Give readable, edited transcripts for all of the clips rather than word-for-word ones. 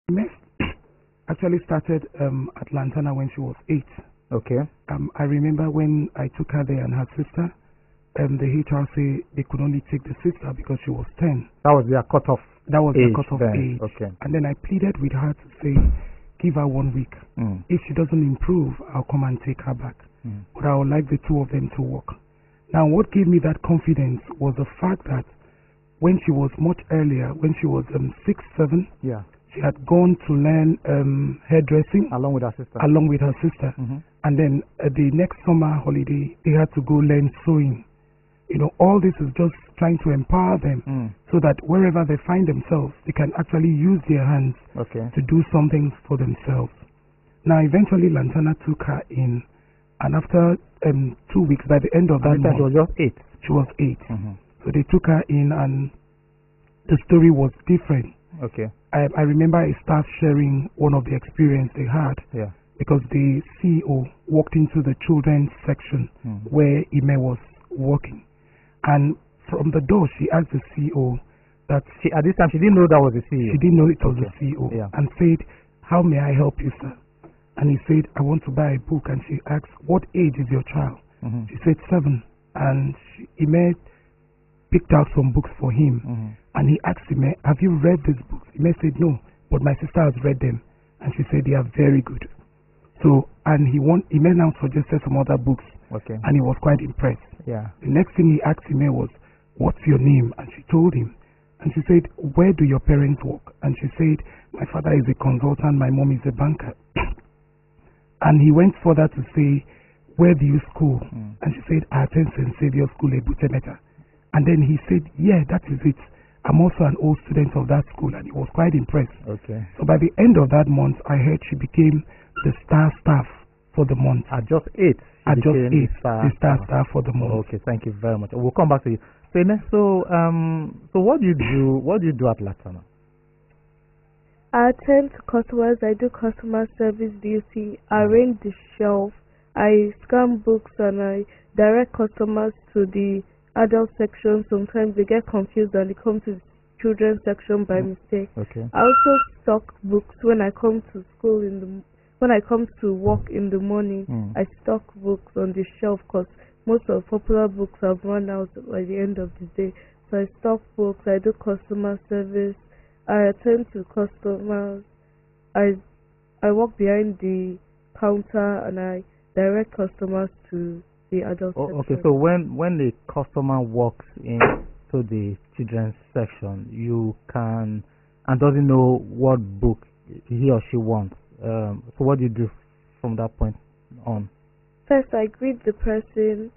Ime actually started at Laterna when she was 8. Okay. I remember when I took her there and her sister, the HR say they could only take the sister because she was 10. That was their cutoff. That was age the cutoff then. age. Okay. And then I pleaded with her to say, give her 1 week. If she doesn't improve, I'll come and take her back. But I would like the two of them to work. Now, what gave me that confidence was the fact that when she was much earlier, when she was 6, 7, yeah, she had gone to learn hairdressing along with her sister. And then the next summer holiday, they had to go learn sewing. You know, all this is just trying to empower them so that wherever they find themselves, they can actually use their hands to do something for themselves. Now, eventually, Laterna took her in, and after 2 weeks, by the end of that month, she was just 8. She was 8. So they took her in, and the story was different. Okay. I remember a staff sharing one of the experience they had. Yeah. Because the CEO walked into the children's section where Ime was working. And from the door, she asked the CEO that... At this time, she didn't know that was the CEO. She didn't know it was the CEO. Yeah. And said, how may I help you, sir? And he said, I want to buy a book. And she asked, what age is your child? She said 7. And Ime picked out some books for him. And he asked Ime, have you read these books? Ime said, no, but my sister has read them. And she said, they are very good. So, and Ime now suggested some other books. Okay. And he was quite impressed. Yeah. The next thing he asked Ime was, what's your name? And she told him. And she said, where do your parents work? And she said, my father is a consultant, my mom is a banker. And he went further to say, where do you school? And she said, I attend St. Xavier School, Ebutemeta. And then he said, yeah, that is it. I'm also an old student of that school. And he was quite impressed. Okay. So by the end of that month, I heard she became the star staff for the month. At just 8? At just 8, the star staff for the month. Okay, thank you very much. We'll come back to you. So what do you do? What do you do at Laterna? I attend to customers. I do customer service duty. I arrange the shelf. I scan books and I direct customers to the adult section. Sometimes they get confused and they come to the children's section by mistake. Okay. I also stock books when I come to school when I come to work in the morning. I stock books on the shelf because most of popular books have run out by the end of the day. So I stock books. I do customer service. I attend to customers. I walk behind the counter and I direct customers to the adult section. Okay, so when the customer walks into the children's section, you can and doesn't know what book he or she wants. So what do you do from that point on? First, I greet the person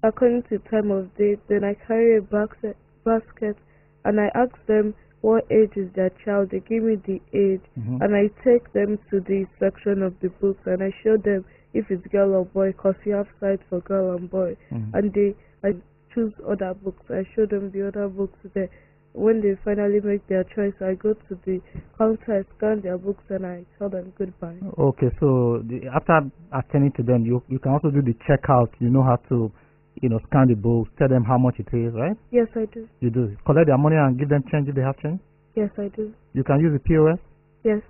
according to time of day. Then I carry a basket and I ask them what age is their child. They give me the age and I take them to the section of the books and I show them if it's girl or boy, because we have sites for girl and boy. And I choose other books. I show them the other books there. When they finally make their choice, I go to the counter, I scan their books and I tell them goodbye. Okay, so after attending to them, you can also do the checkout. You know how to scan the books, tell them how much it is, right? Yes, I do. You do. Collect their money and give them change if they have change? Yes, I do. You can use the POS? Yes.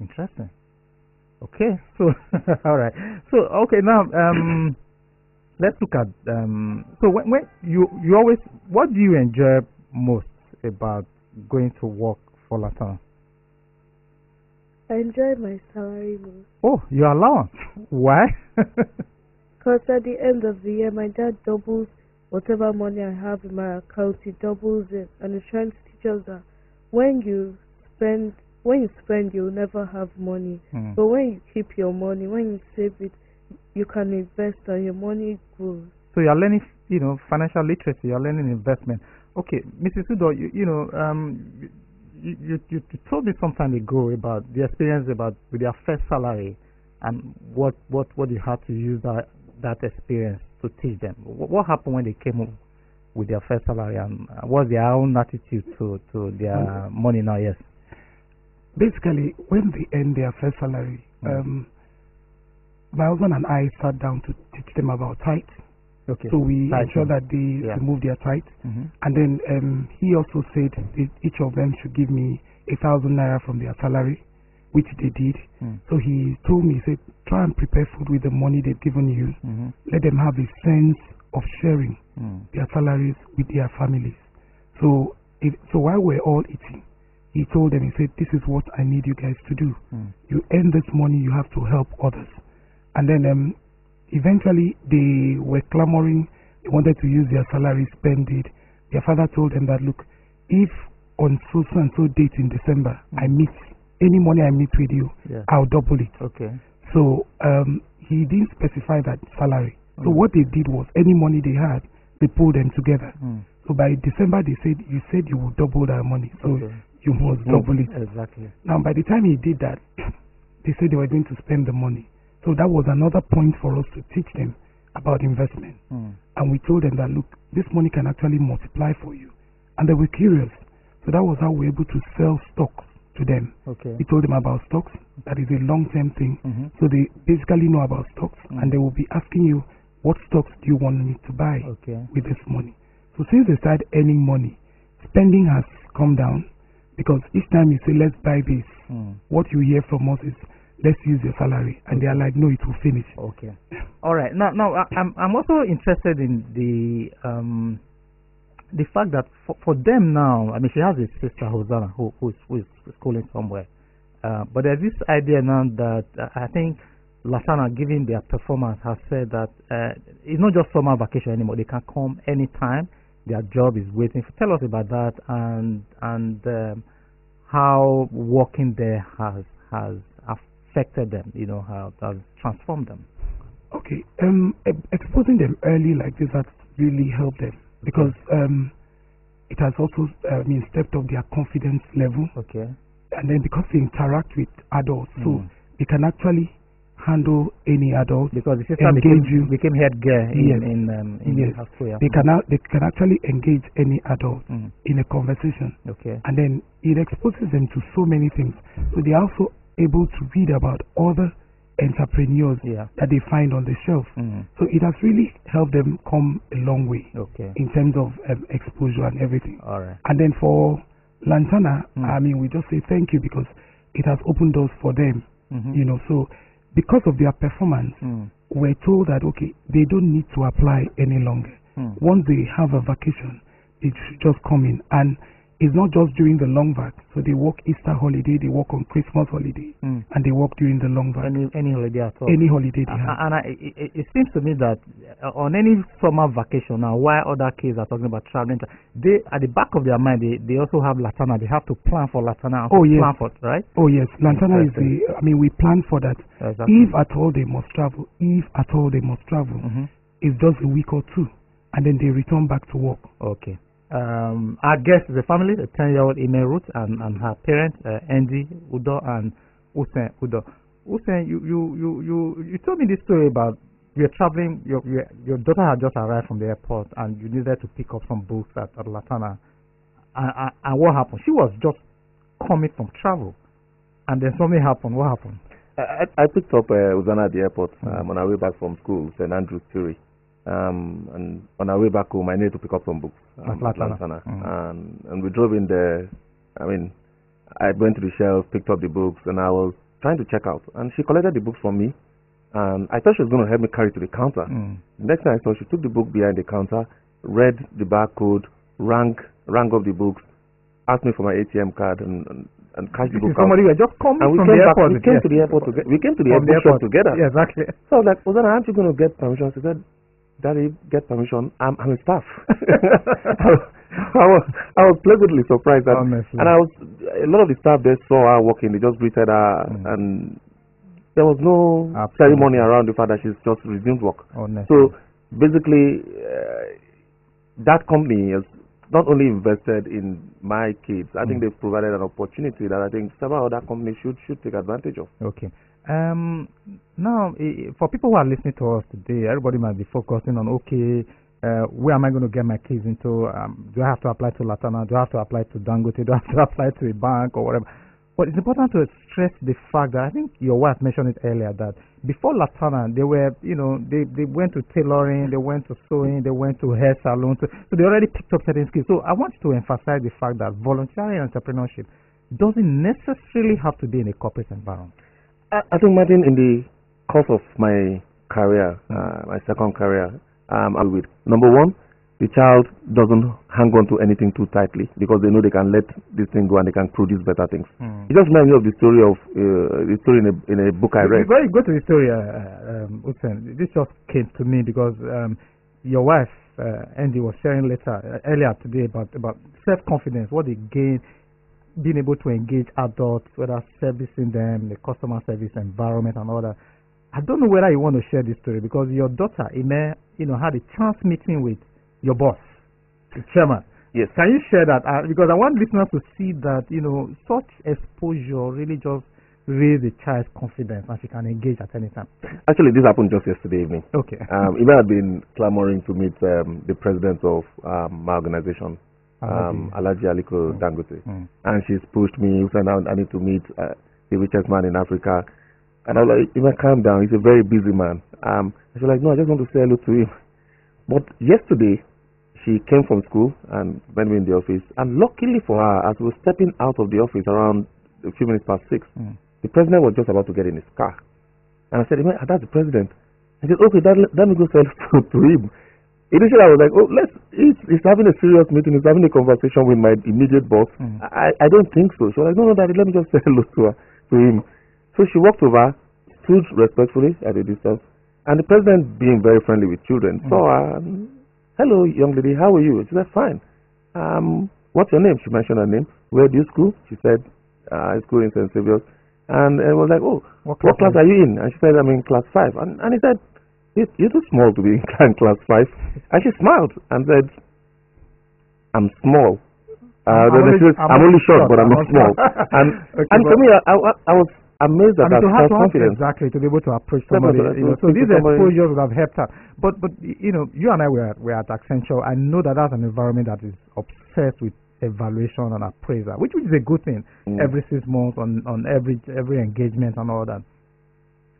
Interesting. Okay, so all right. So okay, now let's look at so when you always, what do you enjoy most about going to work for Laterna? I enjoy my salary most. Oh, your allowance. Why? Because at the end of the year, my dad doubles whatever money I have in my account. He doubles it, and he's trying to teach us that when you spend, you'll never have money. But when you keep your money, when you save it, you can invest, and your money grows. So you're learning, financial literacy. You're learning investment. Okay, Mrs. Udoh, you told me some time ago about the experience with your first salary and what you had to use that experience to teach them. What happened when they came with their first salary, and what's their own attitude to their money now? Yes. Basically, when they earn their first salary, my husband and I sat down to teach them about tithe. Okay. So we ensure that they remove their tithe. And then he also said each of them should give me 1,000 naira from their salary, which they did. So he told me, he said, try and prepare food with the money they've given you. Let them have a sense of sharing their salaries with their families. So while we're all eating, he told them, he said, this is what I need you guys to do. You earn this money, you have to help others. And then eventually they were clamoring, they wanted to use their salary, spend it. Their father told them that, look, if on so and so date in December, I meet any money I meet with you, I'll double it. Okay. So he didn't specify that salary. So what they did was any money they had, they pulled them together. So by December they said, you said you will double that money, so you must double it. Exactly. Now by the time he did that, they said they were going to spend the money. So that was another point for us to teach them about investment. And we told them that, look, this money can actually multiply for you. And they were curious. So that was how we were able to sell stocks to them. We told them about stocks. That is a long-term thing. So they basically know about stocks, and they will be asking you, what stocks do you want me to buy with this money? So since they started earning money, spending has come down, because each time you say, let's buy this, what you hear from us is, let's use your salary, and they are like, no, it will finish. All right. Now I'm also interested in the fact that for them now, I mean, she has a sister, Hosanna, who is schooling somewhere. But there's this idea now that I think Laterna, given their performance, has said that it's not just summer vacation anymore. They can come anytime. Their job is waiting. Tell us about that and how working there has affected them, how it has transformed them. Exposing them early like this has really helped them, because it has also stepped up their confidence level. And then because they interact with adults, so they can actually handle any adult, because the sister became head girl in they can actually engage any adult in a conversation. And then it exposes them to so many things, so they are also able to read about other entrepreneurs that they find on the shelf. So it has really helped them come a long way in terms of exposure and everything. And then for Laterna, I mean, we just say thank you, because it has opened doors for them. So because of their performance, we're told that they don't need to apply any longer. Once they have a vacation, they should just come in. And it's not just during the long vac. So they work Easter holiday, they work on Christmas holiday, and they work during the long vac. Any holiday at all. Any holiday they have. And it seems to me that on any summer vacation now, while other kids are talking about traveling, they at the back of their mind they also have Laterna. They have to plan for Laterna. Plan for it, right? Oh yes, Laterna is we plan for that. If at all they must travel, it's just a week or two, and then they return back to work. Our guest is a family, a 10-year-old Ime-Ruth and her parents, Ime Udoh and Ime Udoh. Ime, you told me this story about you're traveling, your daughter had just arrived from the airport, and you needed to pick up some books at Laterna. And what happened? She was just coming from travel, and then something happened. What happened? I picked up Hosanna at the airport on our way back from school, St. Andrew's Theory. And on our way back home, I needed to pick up some books at Laterna. And we drove in there. I mean, I went to the shelf, picked up the books, and I was trying to check out. And she collected the books from me. And I thought she was going to help me carry to the counter. The next thing I saw, she took the book behind the counter, read the barcode, rang up the books, asked me for my ATM card, and cashed the book out. Somebody was just coming and from the airport. We came to the airport together. We came to the airport together. Yeah, exactly. So I was like, Hosanna, aren't you going to get permission? She said, Daddy, get permission. I'm a staff. I was pleasantly surprised that, and a lot of the staff there saw her walking. They just greeted her, and there was no ceremony around the fact that she's just resumed work. So basically, that company has not only invested in my kids. I think they've provided an opportunity that I think several other companies should take advantage of. Now, for people who are listening to us today, everybody might be focusing on, where am I going to get my kids into? Do I have to apply to Laterna? Do I have to apply to Dangote? Do I have to apply to a bank or whatever? But it's important to stress the fact that I think your wife mentioned it earlier, that before Laterna, they were, they went to tailoring, they went to sewing, they went to hair salons. So they already picked up certain skills. So I want to emphasize the fact that voluntary entrepreneurship doesn't necessarily have to be in a corporate environment. I think, Martin, in the course of my career, my second career, I'm with number one, the child doesn't hang on to anything too tightly because they know they can let this thing go and they can produce better things. It just reminds me of the story in a book I read. Before you go to the story, Usen, this just came to me because your wife, Andy, was sharing earlier today about self-confidence, what they gain being able to engage adults, whether servicing them, the customer service environment and all that. I don't know whether you want to share this story because your daughter, Ime, had a chance meeting with your boss, the chairman. Yes. Can you share that? Because I want listeners to see that, such exposure really just raise the child's confidence and she can engage at any time. Actually, this happened just yesterday evening. Okay. Ime had been clamoring to meet the president of my organization, Alhaji Aliko Dangote. And she's pushed me, said, I need to meet the richest man in Africa. And I was like, Ime, calm down. He's a very busy man. And she was like, no, I just want to say hello to him. But yesterday, she came from school and met me in the office. And luckily for her, as we were stepping out of the office around a few minutes past 6, the president was just about to get in his car. And I said, that's the president. He said, okay, let me go say hello to him. Initially, I was like, oh, he's having a serious meeting. He's having a conversation with my immediate boss. I don't think so. She was like, no, Daddy, let me just say hello to him. So she walked over, stood respectfully at a distance. And the president, being very friendly with children, saw her. Hello, young lady, how are you? She said, fine. What's your name? She mentioned her name. Where do you school? She said, I school in St. Saviour's. And I was like, oh, what class are you in? And she said, I'm in class 5. And he said, you're too small to be in class 5. And she smiled and said, I'm small. I'm only short, but I'm not small. And for me, I was amazed at that self-confidence. Exactly, to be able to approach somebody. So these exposures would have helped her. But you and I were at Accenture. I know that that's an environment that is obsessed with evaluation and appraisal, which is a good thing. Every 6 months on every engagement and all that.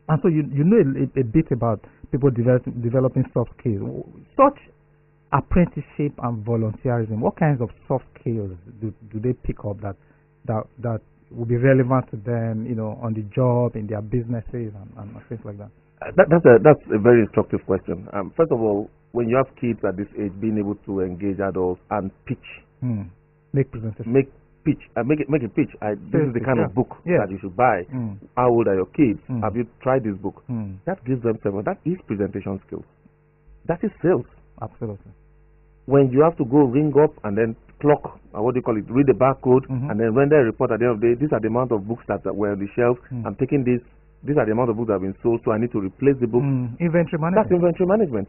And so you know a bit about people developing soft skills. Such apprenticeship and volunteerism, what kinds of soft skills do they pick up that will be relevant to them, on the job, in their businesses and things like that? That's a very instructive question. First of all, when you have kids at this age, being able to engage adults and pitch, make presentation, make a pitch. This is the kind of book that you should buy. How old are your kids? Have you tried this book? That gives them several. That is presentation skills. That is sales. Absolutely. When you have to go ring up and then clock, read the barcode, and then render a report at the end of the day. These are the amount of books that were on the shelf. I'm taking this. These are the amount of books that have been sold, so I need to replace the book. Inventory management. That's inventory management.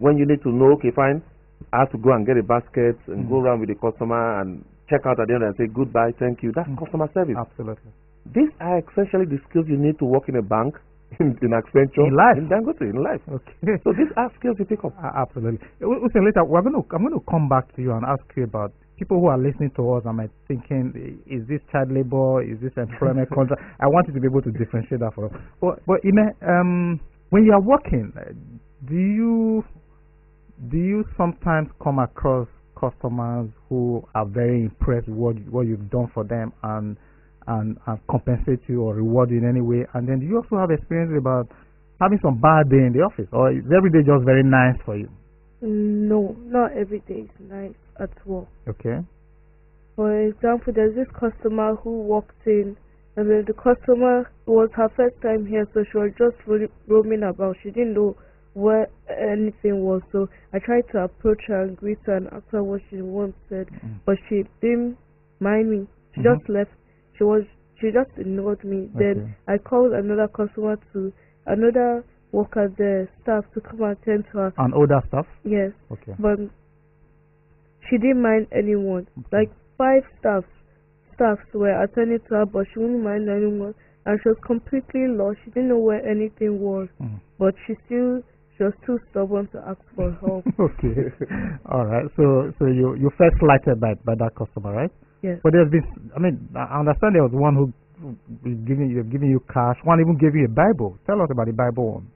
When you need to know, okay, fine, I have to go and get a basket and go around with the customer and check out at the end and say goodbye, thank you. That's customer service. Absolutely. These are essentially the skills you need to work in a bank, in Accenture, in life, in Dangote, in life. Okay. So these are skills you pick up. Absolutely. Later, I'm going to come back to you and ask you about people who are listening to us and might thinking, is this child labor? Is this employment contract? I want you to be able to differentiate that for us. But Ime, when you are working, do you sometimes come across customers who are very impressed with what you've done for them and compensate you or reward you in any way? And then do you also have experience about having some bad day in the office, or is every day just very nice for you? No, not every day is nice at work. Okay. For example, there's this customer who walked in, and then the customer was her first time here, so she was just roaming about. She didn't know where anything was, so I tried to approach her and greet her and ask her what she wanted, but she didn't mind me. She just left. She just ignored me. Then I called another customer another worker there, staff, to come and attend to her. An older staff? Yes. Okay. But she didn't mind anyone. Like 5 staffs were attending to her, but she wouldn't mind anyone. And she was completely lost. She didn't know where anything was. But she was too stubborn to ask for help. Okay. All right. So you felt slighted by that customer, right? Yes. But there's been, I understand there was one who giving you cash. One even gave you a Bible. Tell us about the Bible one.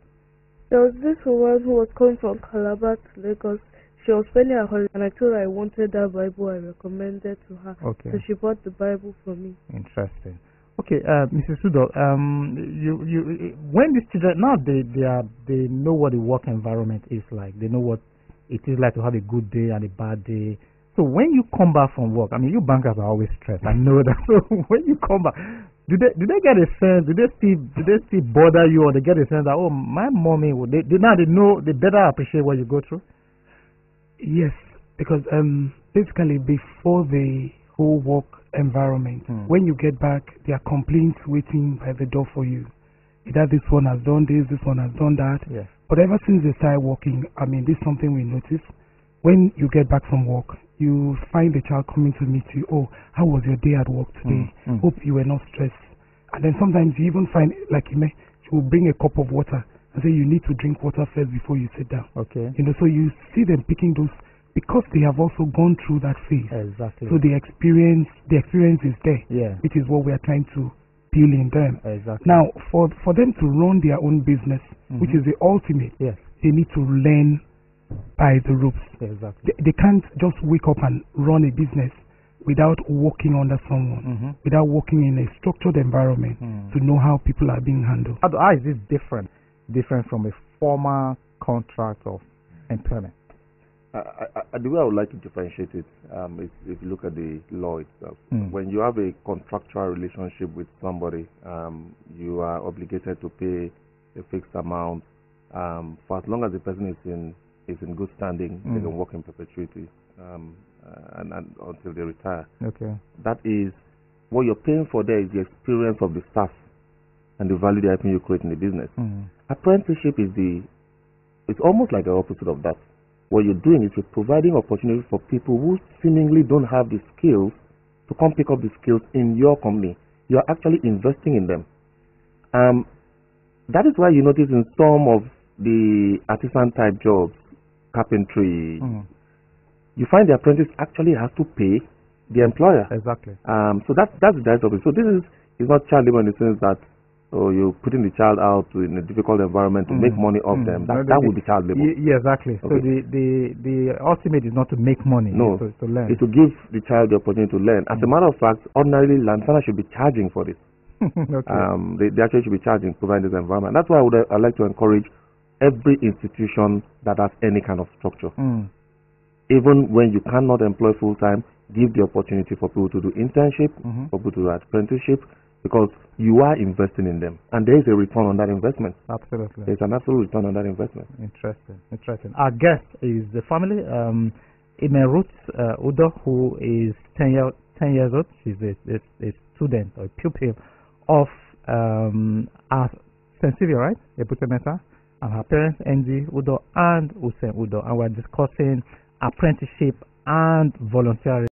There was this woman who was coming from Calabar to Lagos. She she was spending her holiday, and I told her I wanted that Bible I recommended to her. Okay. So she bought the Bible for me. Interesting. Okay, Mrs. Udoh, when these children now they know what the work environment is like. They know what it is like to have a good day and a bad day. So when you come back from work, I mean, you bankers are always stressed. I know that. So when you come back, do they get a sense? Do they still bother you, or they get a sense that, oh, my mommy? They better appreciate what you go through. Yes, because basically before the whole work environment, when you get back, there are complaints waiting by the door for you. Either this one has done this one has done that. Yes. But ever since they started working, I mean, this is something we notice. When you get back from work, you find the child coming to meet you. Oh, how was your day at work today? Hope you were not stressed. And then sometimes you even find, like Ime, she will bring a cup of water and say you need to drink water first before you sit down. Okay. You know, so you see them picking those because they have also gone through that phase. Exactly. So the experience is there. Yeah. Which is what we are trying to build in them. Exactly. Now, for them to run their own business, which is the ultimate, yes, they need to learn by the ropes. Exactly. They can't just wake up and run a business without working under someone, without working in a structured environment to know how people are being handled. How is this different from a formal contract of employment? The way I would like to differentiate it is if you look at the law itself. When you have a contractual relationship with somebody, you are obligated to pay a fixed amount for as long as the person is in good standing. They can work in perpetuity and until they retire. Okay. That is what you're paying for. There is the experience of the staff and the value they're helping you create in the business. Apprenticeship it's almost like the opposite of that. What you're doing is you're providing opportunities for people who seemingly don't have the skills to come pick up the skills in your company. You're actually investing in them. That is why you notice in some of the artisan type jobs, carpentry, you find the apprentice actually has to pay the employer. Exactly. So that's the direct of it. So this is not child labor in the sense that you're putting the child out in a difficult environment to make money off them. That would be child labor. Yeah, exactly. Okay. So the ultimate is not to make money. No, it's to learn. It's to give the child the opportunity to learn. As a matter of fact, ordinarily Laterna should be charging for this. Okay. They actually should be charging, providing this environment. That's why I like to encourage every institution that has any kind of structure. Even when you cannot employ full time, give the opportunity for people to do internship, for people to do apprenticeship, because you are investing in them, and there is a return on that investment. Absolutely. There's an absolute return on that investment. Interesting. Our guest is the family, Ime-Ruth Udoh, who is 10 years old. She's a student or a pupil of St. Sylvia, right? Ebutemeta, and her parents, Andy Udoh and Use Udoh, and we're discussing apprenticeship and volunteering.